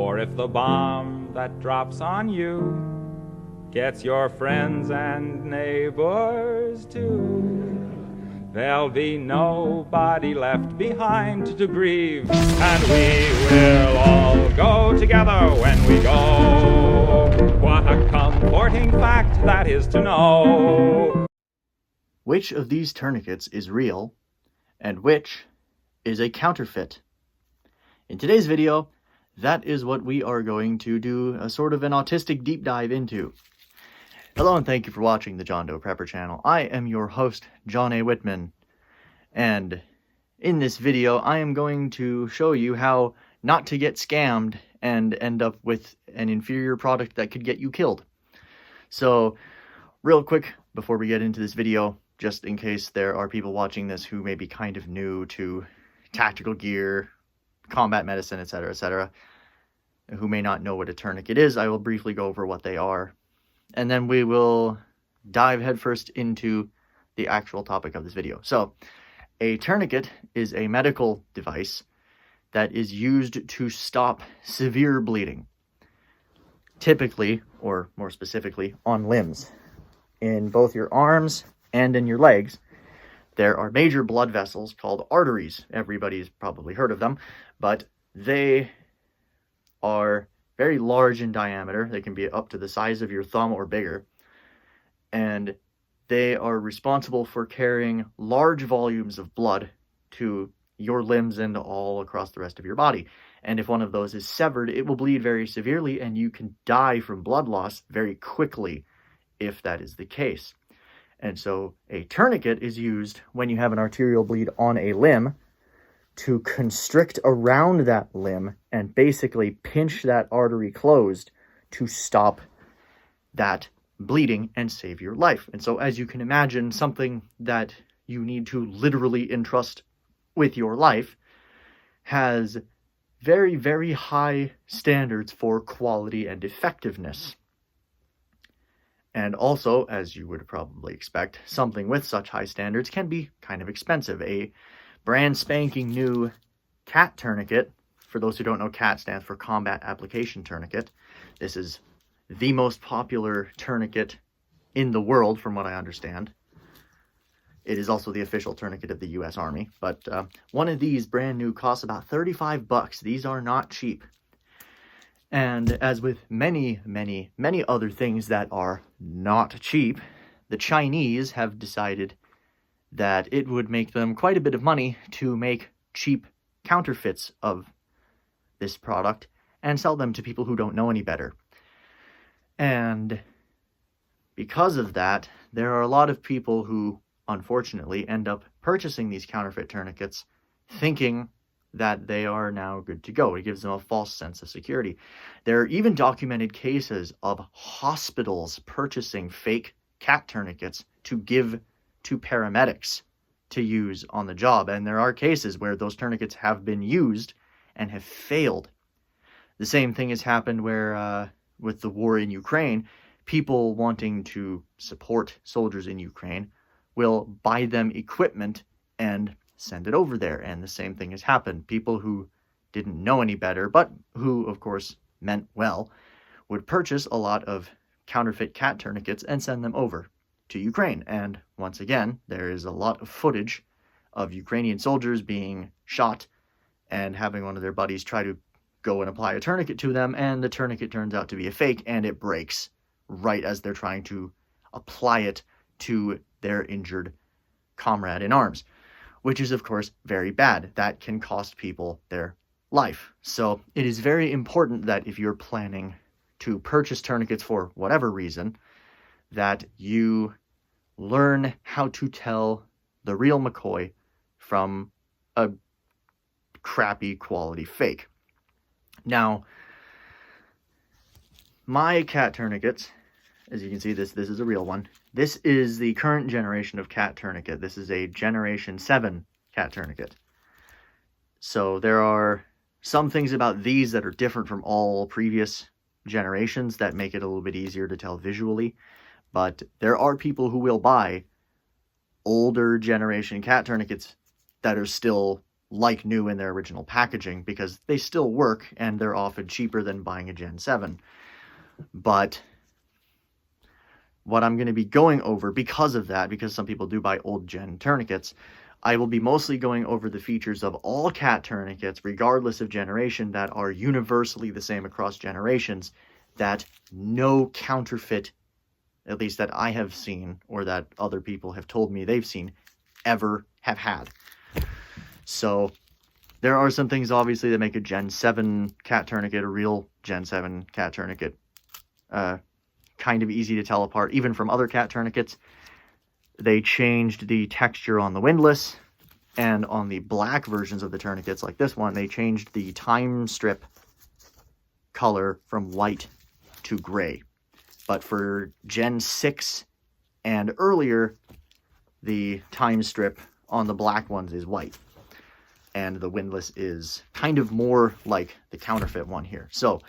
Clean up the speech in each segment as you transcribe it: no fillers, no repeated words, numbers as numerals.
Or if the bomb that drops on you gets your friends and neighbors too, there'll be nobody left behind to grieve, and we will all go together when we go. What a comforting fact that is to know. Which of these tourniquets is real, and which is a counterfeit? In today's video, that is what we are going to do a sort of an autistic deep dive into. Hello and thank you for watching the John Doe Prepper channel. I am your host, John A. Whitman, and in this video I am going to show you how not to get scammed and end up with an inferior product that could get you killed. So, real quick, before we get into this video, just in case there are people watching this who may be kind of new to tactical gear, combat medicine, etc., who may not know what a tourniquet is, I will briefly go over what they are, and then we will dive headfirst into the actual topic of this video. So, a tourniquet is a medical device that is used to stop severe bleeding, typically, or more specifically, on limbs. In both your arms and in your legs, there are major blood vessels called arteries. Everybody's probably heard of them, but they are very large in diameter. They can be up to the size of your thumb or bigger, and they are responsible for carrying large volumes of blood to your limbs and all across the rest of your body. And if one of those is severed, it will bleed very severely, and you can die from blood loss very quickly if that is the case. And so a tourniquet is used when you have an arterial bleed on a limb to constrict around that limb and basically pinch that artery closed to stop that bleeding and save your life. And so, as you can imagine, something that you need to literally entrust with your life has very, very high standards for quality and effectiveness. And also, as you would probably expect, something with such high standards can be kind of expensive. A brand spanking new CAT tourniquet, for those who don't know, CAT stands for Combat Application Tourniquet. This is the most popular tourniquet in the world, from what I understand. It is also the official tourniquet of the U.S. Army. But one of these brand new costs about $35. These are not cheap. And as with many, many, many other things that are not cheap, the Chinese have decided that it would make them quite a bit of money to make cheap counterfeits of this product and sell them to people who don't know any better. And because of that, there are a lot of people who, unfortunately, end up purchasing these counterfeit tourniquets thinking that they are now good to go. It gives them a false sense of security. There are even documented cases of hospitals purchasing fake CAT tourniquets to give to paramedics to use on the job. And there are cases where those tourniquets have been used and have failed. The same thing has happened where, with the war in Ukraine, people wanting to support soldiers in Ukraine will buy them equipment and send it over there. And the same thing has happened. People who didn't know any better, but who, of course, meant well, would purchase a lot of counterfeit CAT tourniquets and send them over to Ukraine. And once again, there is a lot of footage of Ukrainian soldiers being shot and having one of their buddies try to go and apply a tourniquet to them, and the tourniquet turns out to be a fake, and it breaks right as they're trying to apply it to their injured comrade in arms, which is, of course, very bad. That can cost people their life. So it is very important that if you're planning to purchase tourniquets for whatever reason, that you learn how to tell the real McCoy from a crappy quality fake. Now, my CAT tourniquets, as you can see, this is a real one. This is the current generation of CAT tourniquet. This is a Generation 7 CAT tourniquet. So there are some things about these that are different from all previous generations that make it a little bit easier to tell visually. But there are people who will buy older generation CAT tourniquets that are still like new in their original packaging, because they still work and they're often cheaper than buying a Gen 7. But what I'm going to be going over, because of that, because some people do buy old Gen tourniquets, I will be mostly going over the features of all cat tourniquets, regardless of generation, that are universally the same across generations, that no counterfeit, at least that I have seen, or that other people have told me they've seen, ever have had. So there are some things, obviously, that make a Gen 7 cat tourniquet, a real Gen 7 cat tourniquet, kind of easy to tell apart, even from other cat tourniquets. They changed the texture on the windlass, and on the black versions of the tourniquets, like this one, they changed the time strip color from white to gray. But for Gen 6 and earlier, the time strip on the black ones is white. And the windlass is kind of more like the counterfeit one here. So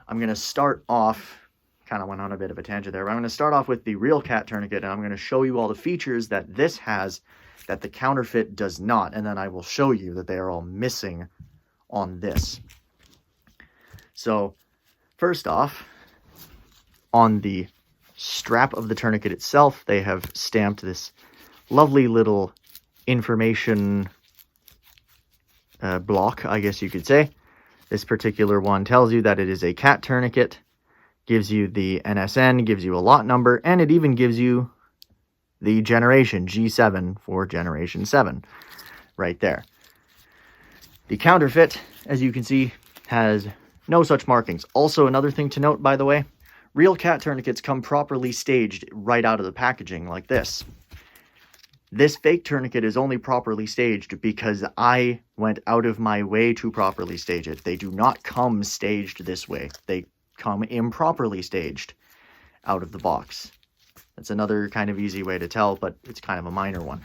I'm going to start off, kind of went on a bit of a tangent there, but I'm going to start off with the real cat tourniquet, and I'm going to show you all the features that this has that the counterfeit does not. And then I will show you that they are all missing on this. So first off, on the strap of the tourniquet itself, they have stamped this lovely little information block, I guess you could say. This particular one tells you that it is a cat tourniquet, gives you the NSN, gives you a lot number, and it even gives you the generation, G7 for generation 7, right there. The counterfeit, as you can see, has no such markings. Also, another thing to note, by the way, real cat tourniquets come properly staged right out of the packaging, like this. This fake tourniquet is only properly staged because I went out of my way to properly stage it. They do not come staged this way. They come improperly staged out of the box. That's another kind of easy way to tell, but it's kind of a minor one.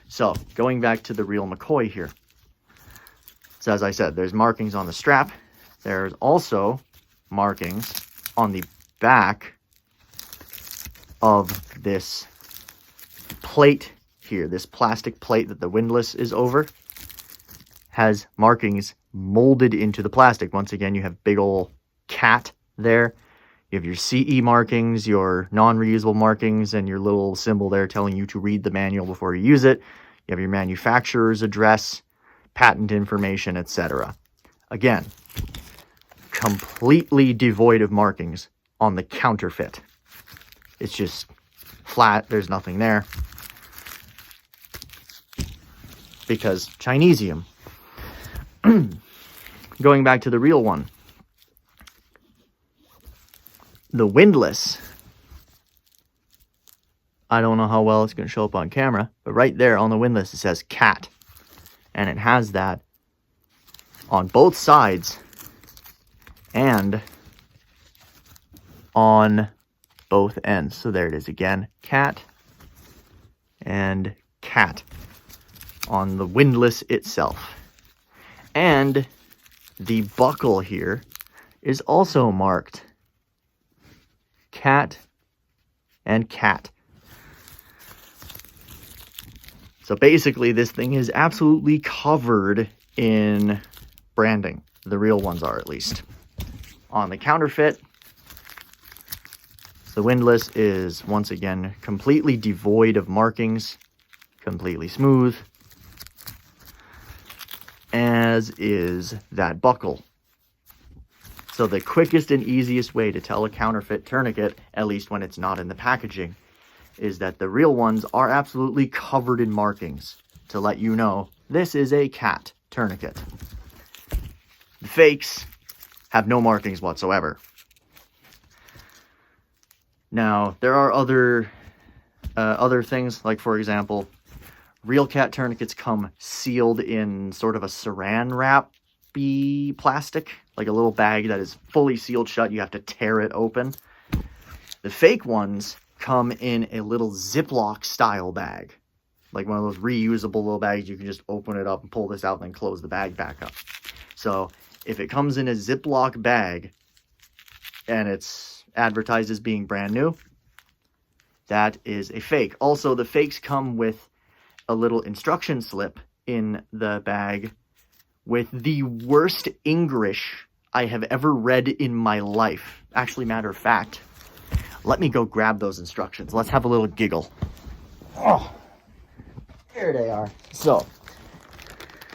So, going back to the real McCoy here. So as I said, there's markings on the strap. There's also markings on the back of this plate here. This plastic plate that the windlass is over has markings molded into the plastic. Once again, you have big ol' cat there. You have your CE markings, your non-reusable markings, and your little symbol there telling you to read the manual before you use it. You have your manufacturer's address, patent information, etc. Again, completely devoid of markings on the counterfeit. It's just flat, there's nothing there. Because Chinesium. Going back to the real one. The windlass, I don't know how well it's going to show up on camera, but right there on the windlass it says cat. And it has that on both sides and on both ends. So there it is again, cat and cat on the windlass itself. And the buckle here is also marked cat and cat. So basically this thing is absolutely covered in branding. The real ones are, at least. On the counterfeit, the windlass is once again completely devoid of markings, completely smooth, as is that buckle. So the quickest and easiest way to tell a counterfeit tourniquet, at least when it's not in the packaging, is that the real ones are absolutely covered in markings to let you know this is a cat tourniquet. The fakes have no markings whatsoever. Now, there are other things, like for example, real cat tourniquets come sealed in sort of a saran wrap-y plastic, like a little bag that is fully sealed shut. You have to tear it open. The fake ones come in a little Ziploc style bag, like one of those reusable little bags. You can just open it up and pull this out and then close the bag back up. So if it comes in a Ziploc bag and it's advertised as being brand new, that is a fake. Also, the fakes come with a little instruction slip in the bag with the worst English I have ever read in my life. Actually, matter of fact, let me go grab those instructions. Let's have a little giggle. Oh, here they are. So,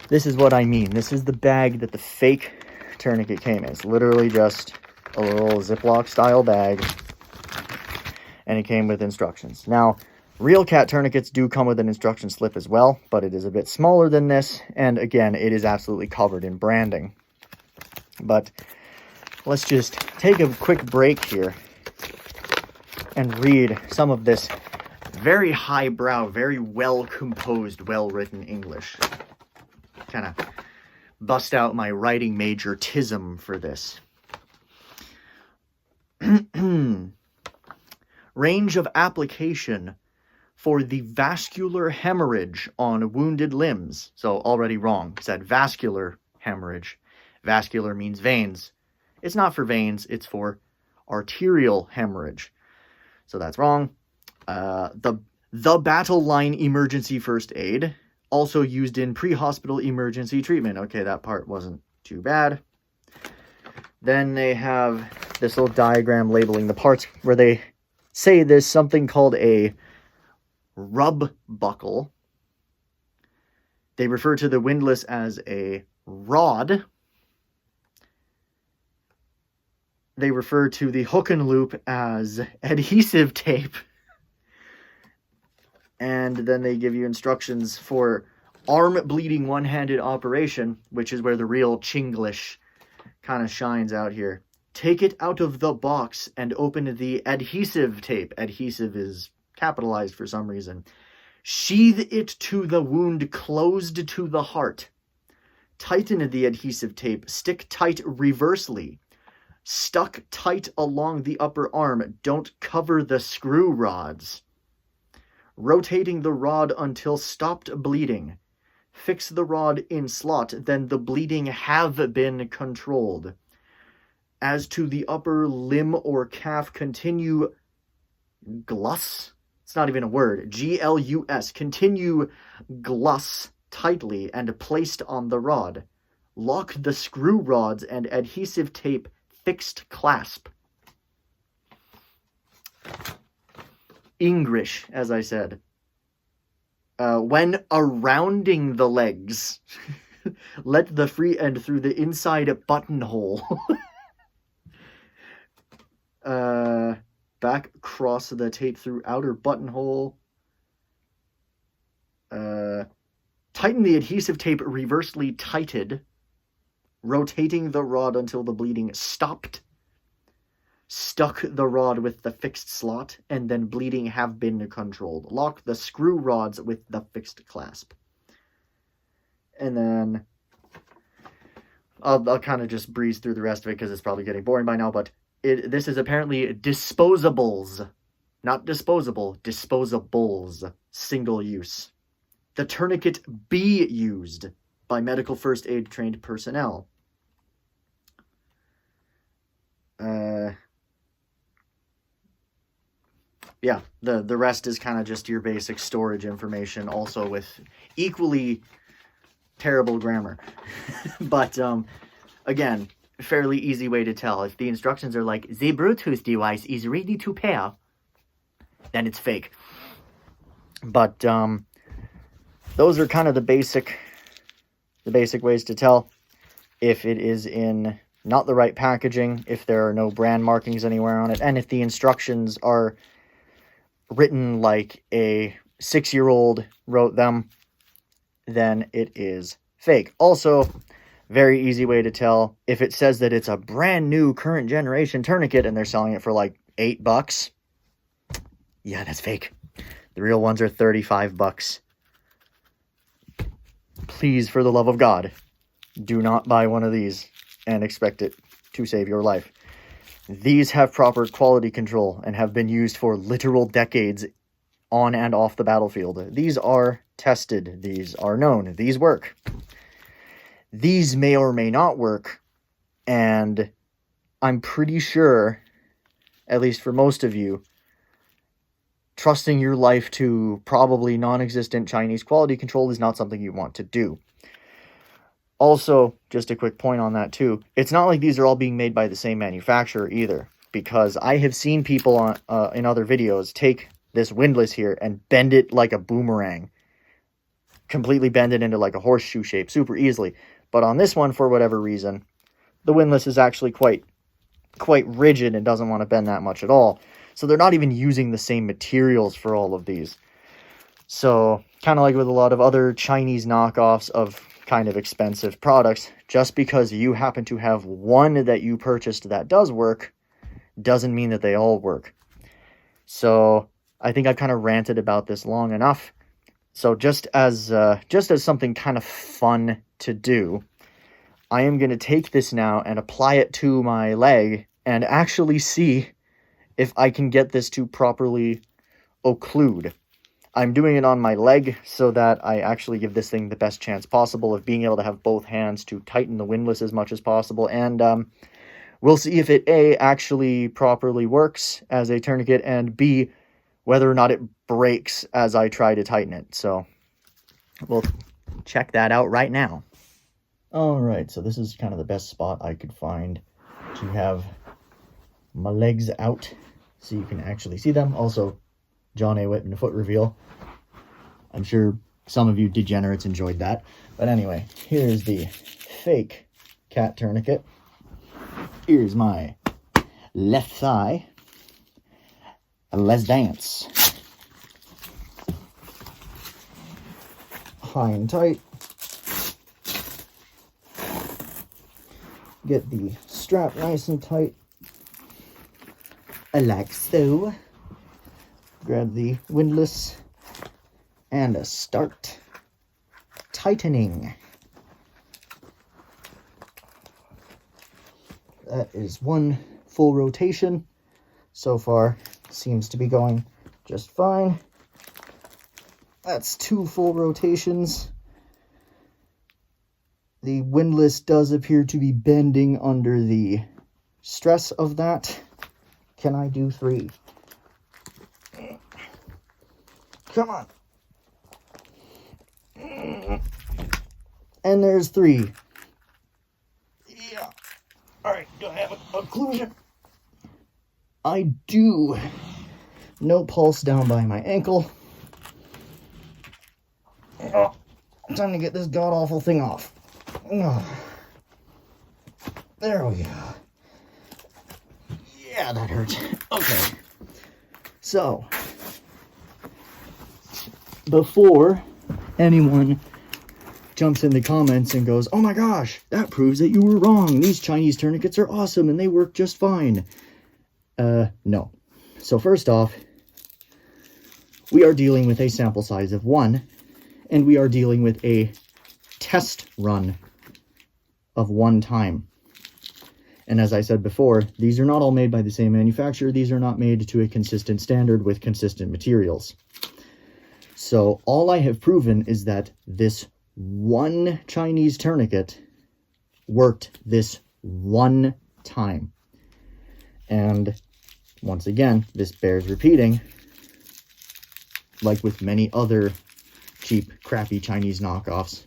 this is what I mean. This is the bag that the fake tourniquet came in. It's literally just a little Ziploc style bag, and it came with instructions. Now, real cat tourniquets do come with an instruction slip as well, but it is a bit smaller than this, and again, it is absolutely covered in branding. But let's just take a quick break here and read some of this very highbrow, very well-composed, well-written English. Kind of bust out my writing major tism for this. Range of application for the vascular hemorrhage on wounded limbs. So already wrong. It said vascular hemorrhage. Vascular means veins. It's not for veins, it's for arterial hemorrhage. So that's wrong. The battle line emergency first aid, also used in pre-hospital emergency treatment. Okay, that part wasn't too bad. Then they have this little diagram labeling the parts where they say there's something called a rub buckle. They refer to the windlass as a rod. They refer to the hook and loop as adhesive tape. And then they give you instructions for arm bleeding one-handed operation, which is where the real Chinglish kind of shines out here. Take it out of the box and open the adhesive tape. Adhesive is capitalized for some reason. Sheathe it to the wound closed to the heart. Tighten the adhesive tape. Stick tight reversely. Stuck tight along the upper arm. Don't cover the screw rods. Rotating the rod until stopped bleeding. Fix the rod in slot, then the bleeding have been controlled. As to the upper limb or calf, continue glus. It's not even a word. Glus. Continue glus tightly and placed on the rod. Lock the screw rods and adhesive tape fixed clasp. English, as I said. When arounding the legs, let the free end through the inside buttonhole. Back cross the tape through outer buttonhole. Tighten the adhesive tape reversely tighted. Rotating the rod until the bleeding stopped. Stuck the rod with the fixed slot, and then bleeding have been controlled. Lock the screw rods with the fixed clasp. And then I'll kind of just breeze through the rest of it because it's probably getting boring by now, but this is apparently disposables. Not disposable, disposables. Single use. The tourniquet be used by medical first aid trained personnel. Yeah, the rest is kind of just your basic storage information, also with equally terrible grammar. But, again, fairly easy way to tell. If the instructions are like, the Bluetooth device is ready to pair, then it's fake. But, those are kind of the basic ways to tell if it is in not the right packaging, if there are no brand markings anywhere on it, and if the instructions are written like a 6-year-old wrote them, then it is fake. Also, very easy way to tell if it says that it's a brand new current generation tourniquet and they're selling it for like $8. Yeah, that's fake. The real ones are $35. Please, for the love of God, do not buy one of these and expect it to save your life. These have proper quality control and have been used for literal decades on and off the battlefield. These are tested. These are known. These work. These may or may not work, and I'm pretty sure, at least for most of you, trusting your life to probably non-existent Chinese quality control is not something you want to do. Also, just a quick point on that too. It's not like these are all being made by the same manufacturer either, because I have seen people on in other videos take this windlass here and bend it like a boomerang. Completely bend it into like a horseshoe shape super easily. But on this one, for whatever reason, the windlass is actually quite rigid and doesn't want to bend that much at all. So they're not even using the same materials for all of these. So kind of like with a lot of other Chinese knockoffs of kind of expensive products, just because you happen to have one that you purchased that does work doesn't mean that they all work. So I think I've kind of ranted about this long enough. So just as something kind of fun to do, I am going to take this now and apply it to my leg and actually see if I can get this to properly occlude. I'm doing it on my leg so that I actually give this thing the best chance possible of being able to have both hands to tighten the windlass as much as possible. And we'll see if it, A, actually properly works as a tourniquet, and B, whether or not it breaks as I try to tighten it. So we'll check that out right now. Alright, so this is kind of the best spot I could find to have my legs out so you can actually see them. Also, John A. Whitman foot reveal. I'm sure some of you degenerates enjoyed that. But anyway, here's the fake cat tourniquet. Here's my left thigh. Let's dance. High and tight. Get the strap nice and tight. Like so. Grab the windlass and start tightening. That is one full rotation. So far, seems to be going just fine. That's 2 full rotations. The windlass does appear to be bending under the stress of that. Can I do 3? Come on. And there's 3. Yeah. Alright, do I have occlusion? I do. No pulse down by my ankle. Oh, time to get this god-awful thing off. Oh. There we go. Yeah, that hurts. Okay. So, before anyone jumps in the comments and goes, "Oh my gosh, that proves that you were wrong. These Chinese tourniquets are awesome and they work just fine." No. So first off, we are dealing with a sample size of 1, and we are dealing with a test run of 1 time. And as I said before, these are not all made by the same manufacturer. These are not made to a consistent standard with consistent materials. So all I have proven is that this one Chinese tourniquet worked this 1 time. And once again, this bears repeating, like with many other cheap, crappy Chinese knockoffs.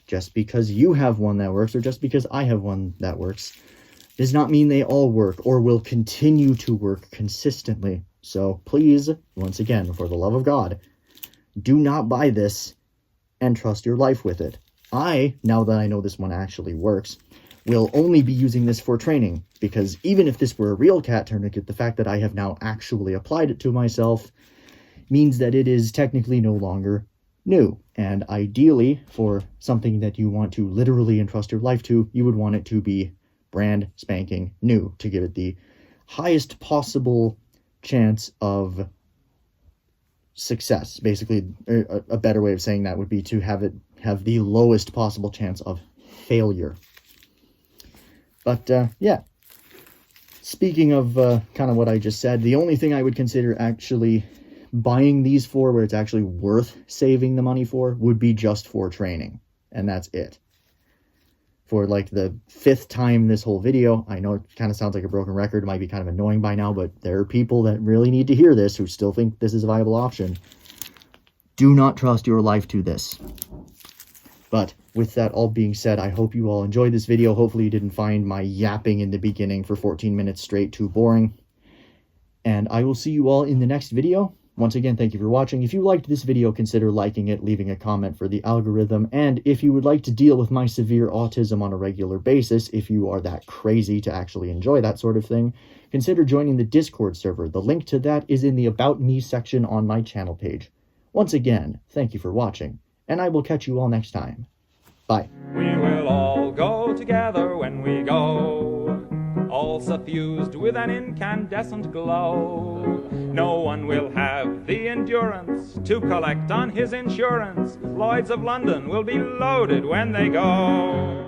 Just because you have one that works, or just because I have one that works, does not mean they all work or will continue to work consistently. So please, once again, for the love of God, do not buy this and trust your life with it. I, now that I know this one actually works, will only be using this for training, because even if this were a real cat tourniquet, the fact that I have now actually applied it to myself means that it is technically no longer new. And ideally, for something that you want to literally entrust your life to, you would want it to be brand spanking new, to give it the highest possible chance of success. Basically, a better way of saying that would be to have it have the lowest possible chance of failure. But yeah, speaking of kind of what I just said, the only thing I would consider actually buying these for, where it's actually worth saving the money for, would be just for training. And that's it. For like the 5th time this whole video, I know it kind of sounds like a broken record, it might be kind of annoying by now, but there are people that really need to hear this who still think this is a viable option. Do not trust your life to this. But with that all being said, I hope you all enjoyed this video. Hopefully you didn't find my yapping in the beginning for 14 minutes straight too boring. And I will see you all in the next video. Once again, thank you for watching. If you liked this video, consider liking it, leaving a comment for the algorithm. And if you would like to deal with my severe autism on a regular basis, if you are that crazy to actually enjoy that sort of thing, consider joining the Discord server. The link to that is in the About Me section on my channel page. Once again, thank you for watching, and I will catch you all next time. Bye. We will all go together when we go, all suffused with an incandescent glow. No one will have the endurance to collect on his insurance. Lloyds of London will be loaded when they go.